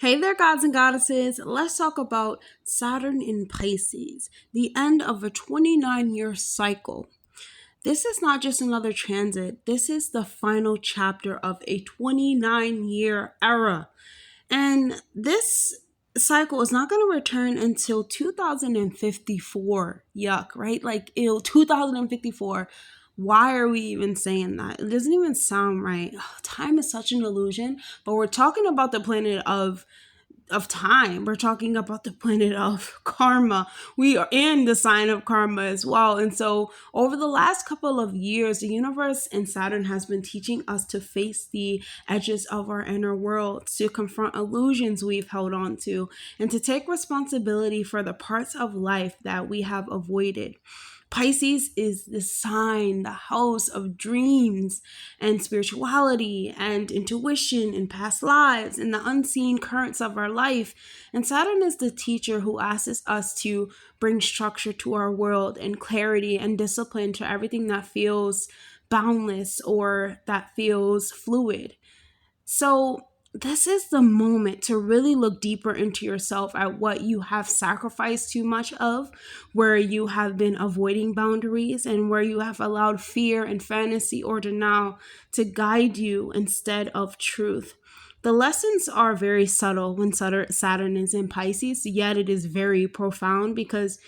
Hey there, gods and goddesses. Let's talk about Saturn in Pisces, the end of a 29-year cycle. This is not just another transit, this is the final chapter of a 29-year era. And this cycle is not going to return until 2054. Yuck, right? Like, ew, 2054. Why are we even saying that? It doesn't even sound right. Time is such an illusion, but we're talking about the planet of time. We're talking about the planet of karma. We are in the sign of karma as well. And so over the last couple of years, the universe and Saturn has been teaching us to face the edges of our inner world, to confront illusions we've held on to, and to take responsibility for the parts of life that we have avoided. Pisces is the sign, the house of dreams and spirituality and intuition and past lives and the unseen currents of our life. And Saturn is the teacher who asks us to bring structure to our world and clarity and discipline to everything that feels boundless or that feels fluid. So this is the moment to really look deeper into yourself at what you have sacrificed too much of, where you have been avoiding boundaries, and where you have allowed fear and fantasy or denial to guide you instead of truth. The lessons are very subtle when Saturn is in Pisces, yet it is very profound because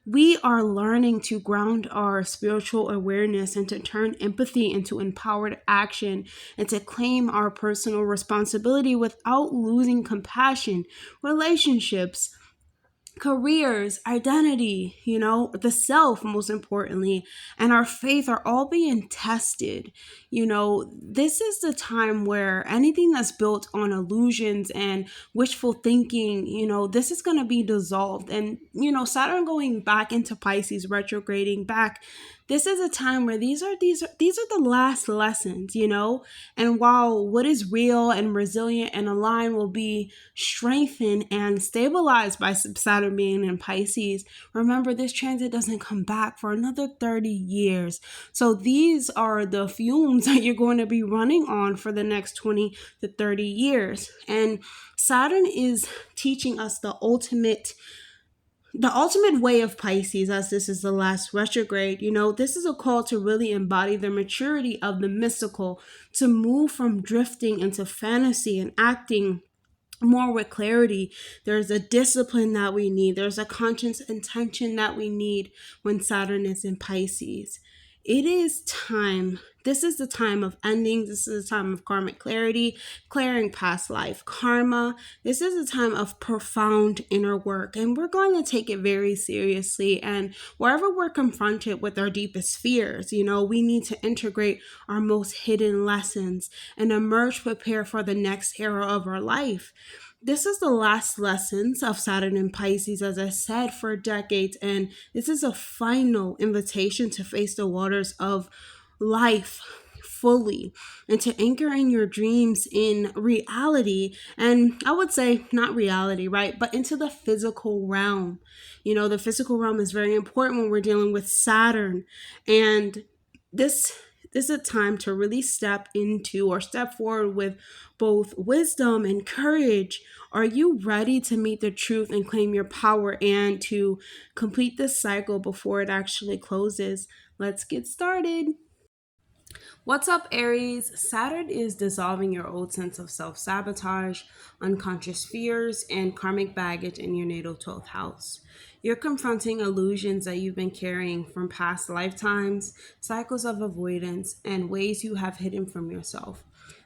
we are learning to ground our spiritual awareness and to turn empathy into empowered action and to claim our personal responsibility without losing compassion, relationships, careers, identity, the self, most importantly, and our faith are all being tested. This is the time where anything that's built on illusions and wishful thinking, this is going to be dissolved. And, Saturn going back into Pisces, retrograding back, this is a time where these are the last lessons, and while what is real and resilient and aligned will be strengthened and stabilized by Saturn being in Pisces, remember this transit doesn't come back for another 30 years. So these are the fumes that you're going to be running on for the next 20 to 30 years. And Saturn is teaching us the ultimate way of Pisces, as this is the last retrograde. This is a call to really embody the maturity of the mystical, to move from drifting into fantasy and acting more with clarity. There's a discipline that we need. There's a conscious intention that we need when Saturn is in Pisces. It is time. This is the time of endings. This is the time of karmic clarity, clearing past life karma. This is a time of profound inner work, and we're going to take it very seriously. And wherever we're confronted with our deepest fears, we need to integrate our most hidden lessons and emerge prepared for the next era of our life. This is the last lessons of Saturn in Pisces, as I said, for decades. And this is a final invitation to face the waters of life fully and to anchor in your dreams in reality. And I would say not reality, right? But into the physical realm. The physical realm is very important when we're dealing with Saturn. And this is a time to really step forward with both wisdom and courage. Are you ready to meet the truth and claim your power and to complete this cycle before it actually closes? Let's get started. What's up, Aries? Saturn is dissolving your old sense of self-sabotage, unconscious fears, and karmic baggage in your natal 12th house. You're confronting illusions that you've been carrying from past lifetimes, cycles of avoidance, and ways you have hidden from yourself.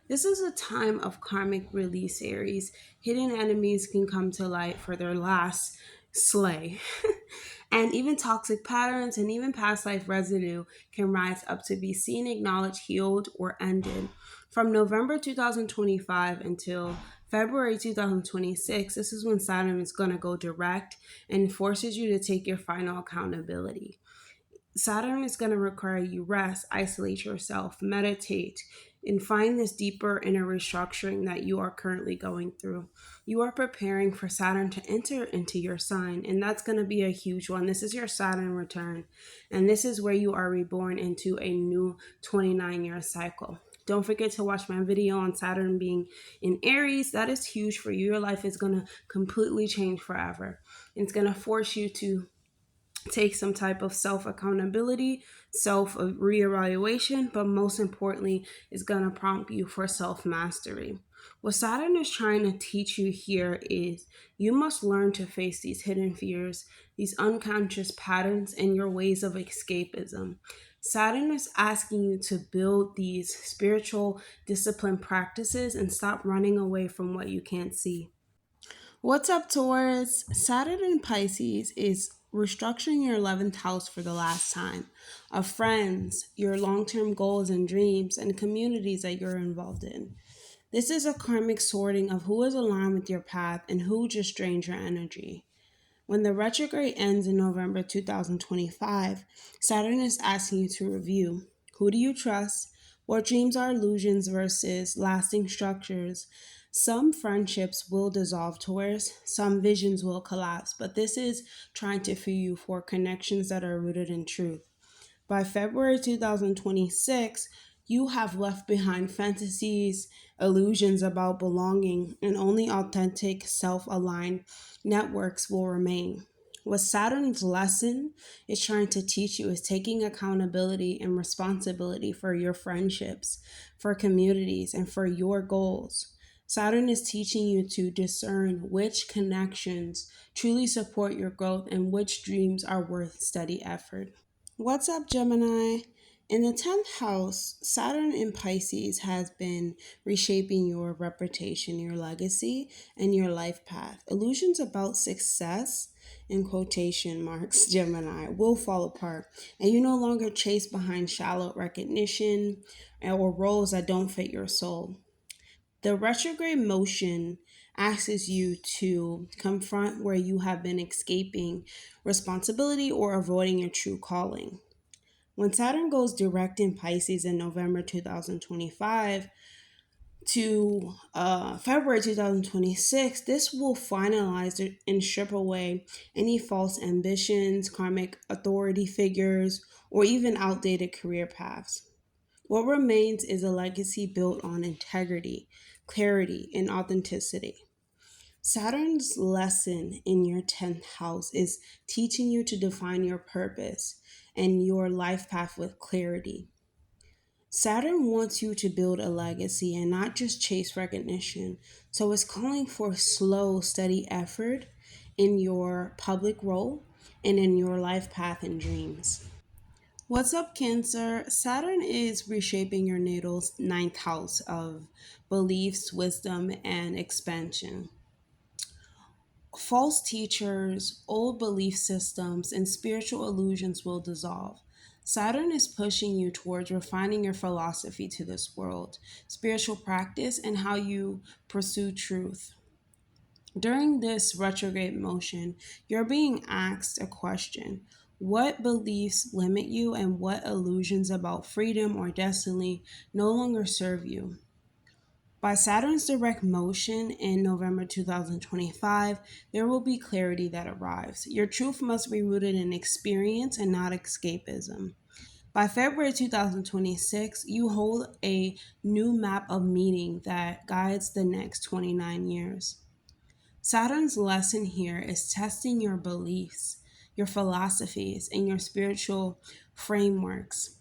This is a time of karmic release, Aries. Hidden enemies can come to light for their last slay. And even toxic patterns and even past life residue can rise up to be seen, acknowledged, healed, or ended. From November 2025 until February 2026, this is when Saturn is going to go direct and forces you to take your final accountability. Saturn is going to require you rest, isolate yourself, meditate, and find this deeper inner restructuring that you are currently going through. You are preparing for Saturn to enter into your sign, and that's going to be a huge one. This is your Saturn return, and this is where you are reborn into a new 29-year cycle. Don't forget to watch my video on Saturn being in Aries. That is huge for you. Your life is going to completely change forever. It's going to force you to take some type of self-accountability, self-reevaluation, but most importantly, it's going to prompt you for self-mastery. What Saturn is trying to teach you here is you must learn to face these hidden fears, these unconscious patterns, and your ways of escapism. Saturn is asking you to build these spiritual discipline practices and stop running away from what you can't see. What's up, Taurus? Saturn in Pisces is restructuring your 11th house for the last time, of friends, your long-term goals and dreams, and communities that you're involved in. This is a karmic sorting of who is aligned with your path and who just drains your energy. When the retrograde ends in November 2025, Saturn is asking you to review who do you trust, what dreams are illusions versus lasting structures. Some friendships will dissolve, Taurus, some visions will collapse, but this is trying to free you for connections that are rooted in truth. By February 2026, you have left behind fantasies, illusions about belonging, and only authentic, self-aligned networks will remain. What Saturn's lesson is trying to teach you is taking accountability and responsibility for your friendships, for communities, and for your goals. Saturn is teaching you to discern which connections truly support your growth and which dreams are worth steady effort. What's up, Gemini? In the 10th house, Saturn in Pisces has been reshaping your reputation, your legacy, and your life path. Illusions about success, in quotation marks, Gemini, will fall apart, and you no longer chase behind shallow recognition or roles that don't fit your soul. The retrograde motion asks you to confront where you have been escaping responsibility or avoiding your true calling. When Saturn goes direct in Pisces in November 2025 to February 2026, this will finalize and strip away any false ambitions, karmic authority figures, or even outdated career paths. What remains is a legacy built on integrity, clarity, and authenticity. Saturn's lesson in your 10th house is teaching you to define your purpose and your life path with clarity. Saturn wants you to build a legacy and not just chase recognition. So it's calling for slow, steady effort in your public role and in your life path and dreams. What's up, Cancer? Saturn is reshaping your natal's 9th house of beliefs, wisdom, and expansion. False teachers, old belief systems, and spiritual illusions will dissolve. Saturn is pushing you towards refining your philosophy to this world, spiritual practice, and how you pursue truth. During this retrograde motion, you're being asked a question. What beliefs limit you and what illusions about freedom or destiny no longer serve you? By Saturn's direct motion in November 2025, there will be clarity that arrives. Your truth must be rooted in experience and not escapism. By February 2026, you hold a new map of meaning that guides the next 29 years. Saturn's lesson here is testing your beliefs, your philosophies, and your spiritual frameworks.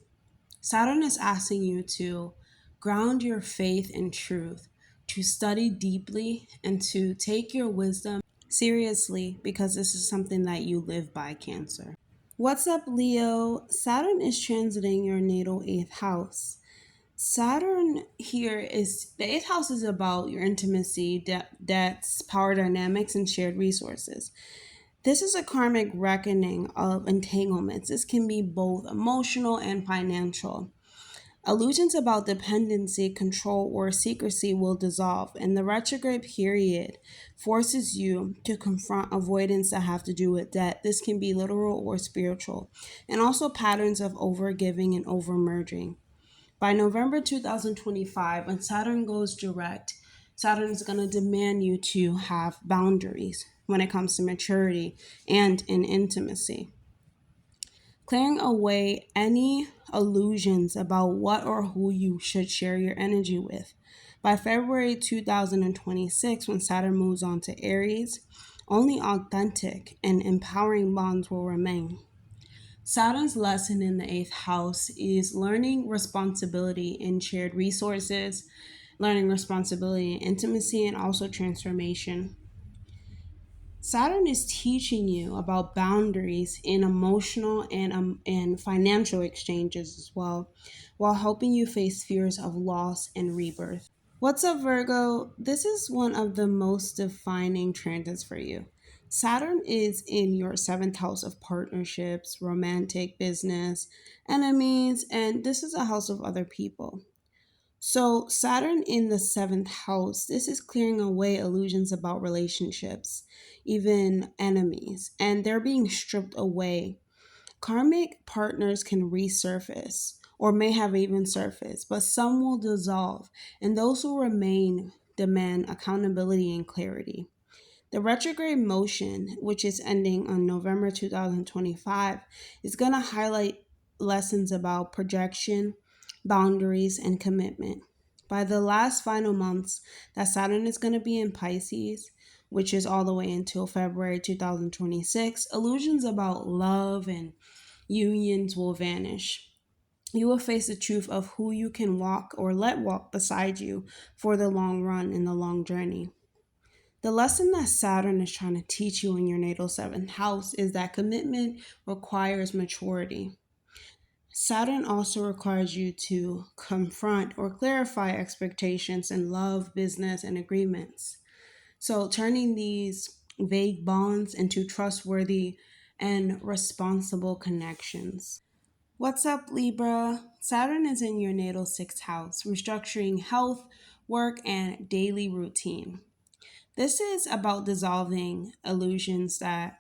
Saturn is asking you to ground your faith in truth, to study deeply, and to take your wisdom seriously because this is something that you live by, Cancer. What's up, Leo? Saturn is transiting your natal 8th house. Saturn here is the 8th house is about your intimacy, debts, power dynamics, and shared resources. This is a karmic reckoning of entanglements. This can be both emotional and financial. Illusions about dependency, control, or secrecy will dissolve, and the retrograde period forces you to confront avoidance that have to do with debt. This can be literal or spiritual, and also patterns of overgiving and overmerging. By November 2025, when Saturn goes direct, Saturn is going to demand you to have boundaries when it comes to maturity and in intimacy. clearing away any illusions about what or who you should share your energy with. By February 2026, when Saturn moves on to Aries, only authentic and empowering bonds will remain. Saturn's lesson in the eighth house is learning responsibility in shared resources, learning responsibility in intimacy, and also transformation. Saturn is teaching you about boundaries in emotional and financial exchanges as well, while helping you face fears of loss and rebirth. What's up, Virgo? This is one of the most defining transits for you. Saturn is in your seventh house of partnerships, romantic, business, enemies, and this is a house of other people. So, Saturn in the seventh house, this is clearing away illusions about relationships, even enemies, and they're being stripped away. Karmic partners can resurface or may have even surfaced, but some will dissolve, and those who remain demand accountability and clarity. The retrograde motion, which is ending on November 2025, is going to highlight lessons about projection, boundaries, and commitment. By the last final months that Saturn is going to be in Pisces, which is all the way until February 2026, illusions about love and unions will vanish. You will face the truth of who you can walk or let walk beside you for the long run and the long journey. The lesson that Saturn is trying to teach you in your natal seventh house is that commitment requires maturity. Saturn also requires you to confront or clarify expectations in love, business, and agreements. So, turning these vague bonds into trustworthy and responsible connections. What's up, Libra? Saturn is in your natal sixth house, restructuring health, work, and daily routine. This is about dissolving illusions that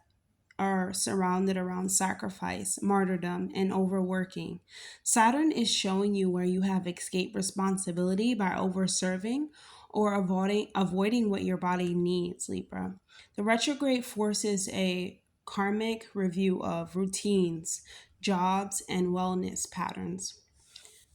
are surrounded around sacrifice, martyrdom, and overworking. Saturn is showing you where you have escaped responsibility by overserving or avoiding what your body needs, Libra. The retrograde forces a karmic review of routines, jobs, and wellness patterns.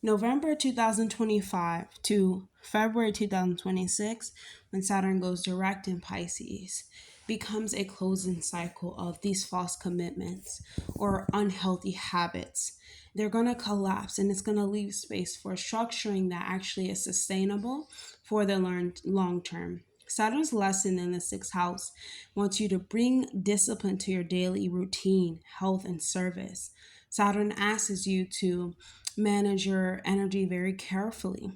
November 2025 to February 2026, when Saturn goes direct in Pisces, becomes a closing cycle of these false commitments or unhealthy habits. They're going to collapse, and it's going to leave space for structuring that actually is sustainable for the long term. Saturn's lesson in the sixth house wants you to bring discipline to your daily routine, health, and service. Saturn asks you to manage your energy very carefully,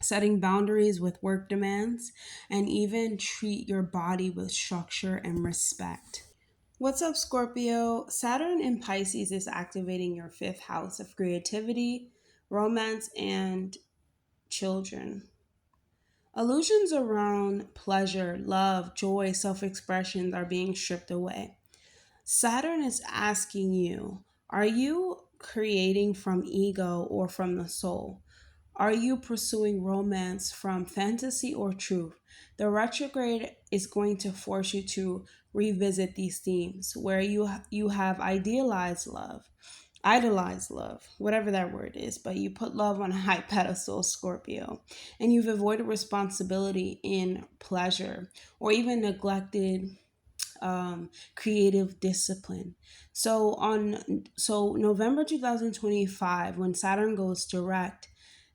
setting boundaries with work demands, and even treat your body with structure and respect. What's up, Scorpio? Saturn in Pisces is activating your fifth house of creativity, romance, and children. Illusions around pleasure, love, joy, self expression are being stripped away. Saturn is asking you, are you creating from ego or from the soul? Are you pursuing romance from fantasy or truth? The retrograde is going to force you to revisit these themes where you have idolized love, whatever that word is, but you put love on a high pedestal, Scorpio, and you've avoided responsibility in pleasure or even neglected creative discipline. So November 2025, when Saturn goes direct,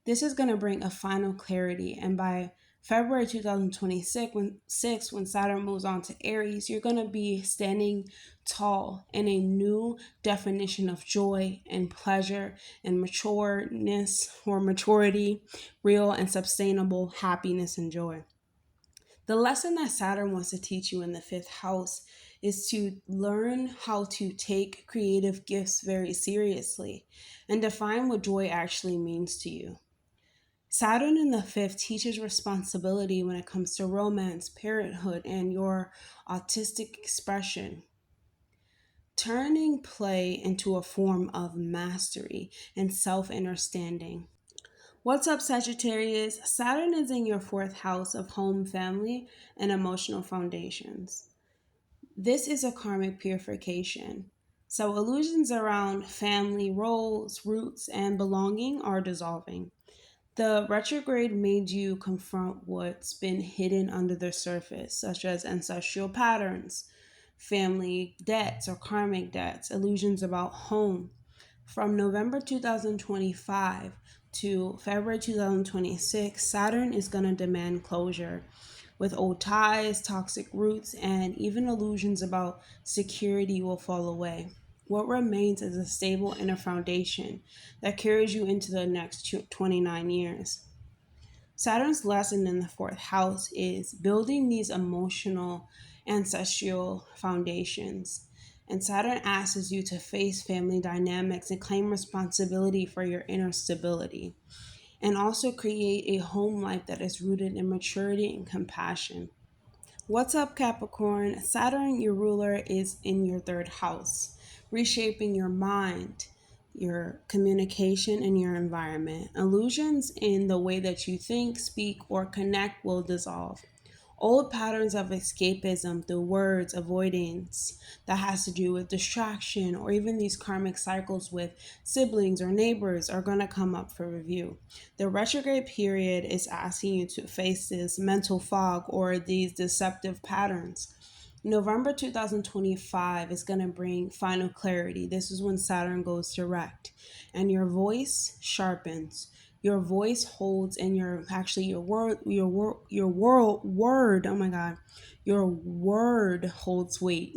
this is going to bring a final clarity, and by February 2026, when Saturn moves on to Aries, you're going to be standing tall in a new definition of joy and pleasure and matureness or maturity, real and sustainable happiness and joy. The lesson that Saturn wants to teach you in the fifth house is to learn how to take creative gifts very seriously and define what joy actually means to you. Saturn in the fifth teaches responsibility when it comes to romance, parenthood, and your artistic expression, turning play into a form of mastery and self understanding. What's up, Sagittarius? Saturn is in your fourth house of home, family, and emotional foundations. This is a karmic purification. So illusions around family roles, roots, and belonging are dissolving. The retrograde made you confront what's been hidden under the surface, such as ancestral patterns, family debts or karmic debts, illusions about home. From November 2025 to February 2026, Saturn is going to demand closure with old ties, toxic roots, and even illusions about security will fall away. What remains is a stable inner foundation that carries you into the next 29 years. Saturn's lesson in the fourth house is building these emotional, ancestral foundations. And Saturn asks you to face family dynamics and claim responsibility for your inner stability, and also create a home life that is rooted in maturity and compassion. What's up, Capricorn? Saturn, your ruler, is in your third house, reshaping your mind, your communication, and your environment. Illusions in the way that you think, speak, or connect will dissolve. Old patterns of escapism through words, avoidance that has to do with distraction, or even these karmic cycles with siblings or neighbors are going to come up for review. The retrograde period is asking you to face this mental fog or these deceptive patterns. November 2025 is going to bring final clarity. This is when Saturn goes direct and your voice sharpens. Your voice holds, and your word, oh my god, your word holds weight.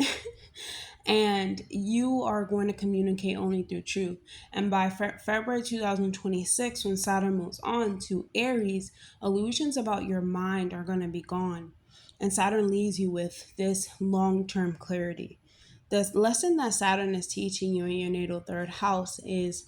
And you are going to communicate only through truth. And by February 2026, when Saturn moves on to Aries, illusions about your mind are going to be gone. And Saturn leaves you with this long-term clarity. The lesson that Saturn is teaching you in your natal third house is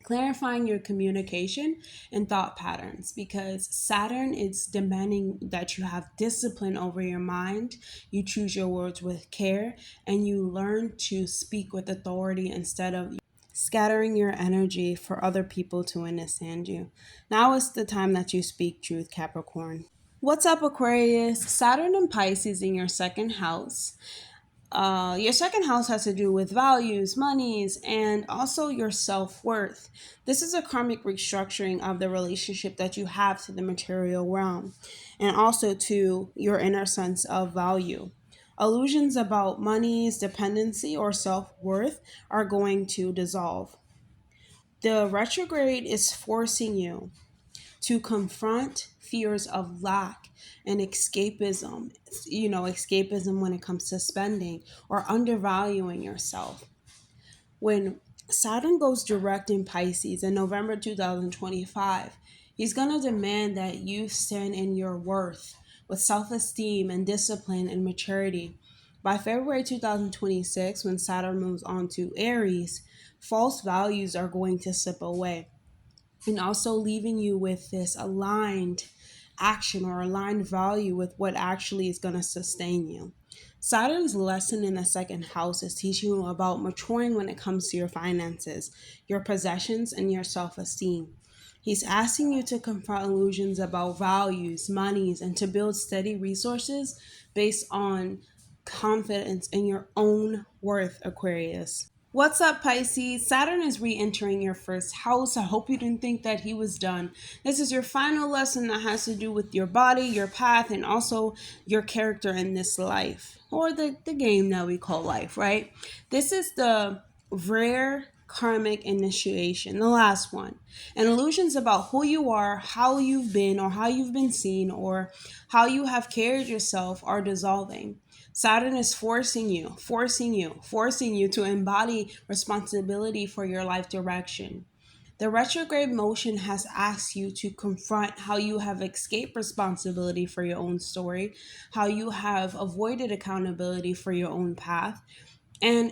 clarifying your communication and thought patterns, because Saturn is demanding that you have discipline over your mind, you choose your words with care, and you learn to speak with authority instead of scattering your energy for other people to understand you. Now is the time that you speak truth, Capricorn. What's up, Aquarius? Saturn and Pisces in your second house. Your second house has to do with values, monies, and also your self-worth. This is a karmic restructuring of the relationship that you have to the material realm and also to your inner sense of value. Illusions about money's dependency or self-worth are going to dissolve. The retrograde is forcing you to confront fears of lack and escapism when it comes to spending or undervaluing yourself. When Saturn goes direct in Pisces in November 2025, he's going to demand that you stand in your worth with self-esteem and discipline and maturity. By February 2026, when Saturn moves on to Aries, false values are going to slip away, and also leaving you with this aligned action or aligned value with what actually is going to sustain you. Saturn's lesson in the second house is teaching you about maturing when it comes to your finances, your possessions, and your self-esteem. He's asking you to confront illusions about values, monies, and to build steady resources based on confidence in your own worth, Aquarius. What's up, Pisces? Saturn is re-entering your first house. I hope you didn't think that he was done. This is your final lesson that has to do with your body, your path, and also your character in this life, or the game that we call life, right? This is the rare karmic initiation, the last one. And illusions about who you are, how you've been, or how you've been seen, or how you have carried yourself are dissolving. Saturn is forcing you to embody responsibility for your life direction. The retrograde motion has asked you to confront how you have escaped responsibility for your own story, how you have avoided accountability for your own path. And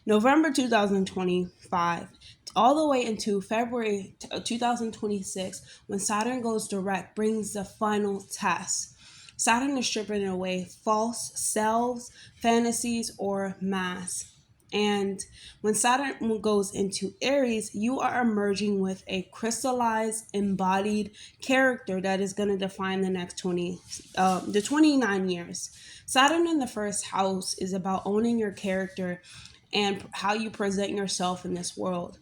November 2025, all the way into February 2026, when Saturn goes direct, brings the final test. Saturn is stripping away false selves, fantasies, or masks. And when Saturn goes into Aries, you are emerging with a crystallized, embodied character that is going to define the next 29 years. Saturn in the first house is about owning your character and how you present yourself in this world.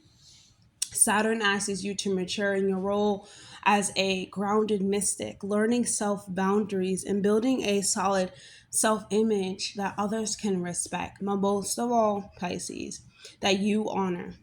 Saturn asks you to mature in your role as a grounded mystic, learning self boundaries and building a solid self image that others can respect. But most of all, Pisces, that you honor.